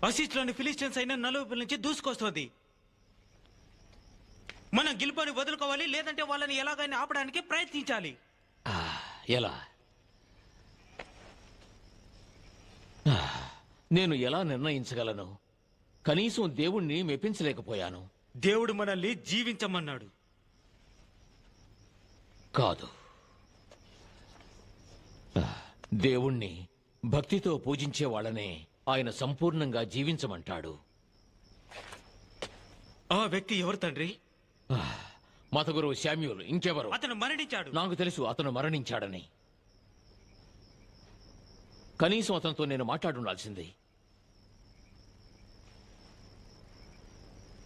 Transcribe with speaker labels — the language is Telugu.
Speaker 1: అసిస్ట్లోని ఫిలిస్టియన్స్ అయిన నలువైపుల నుంచి దూసుకొస్తుంది. మనం గెలుపుని వదులుకోవాలి, లేదంటే వాళ్ళని ఎలాగైనా ఆపడానికి ప్రయత్నించాలి.
Speaker 2: ఎలా? నేను ఎలా నిర్ణయించగలను? కనీసం దేవుణ్ణి మెప్పించలేకపోయాను.
Speaker 1: దేవుడు మనల్ని జీవించమన్నాడు.
Speaker 2: కాదు, దేవుణ్ణి భక్తితో పూజించే వాళ్ళనే ఆయన సంపూర్ణంగా జీవించమంటాడు.
Speaker 1: ఆ వ్యక్తి ఎవరు తండ్రి?
Speaker 2: మత గురువు శామ్యూల్. ఇంకెవరు?
Speaker 1: అతను మరణించాడు.
Speaker 2: నాకు తెలుసు అతను మరణించాడని. కనీసం అతనితో నేను మాట్లాడుండాల్సింది.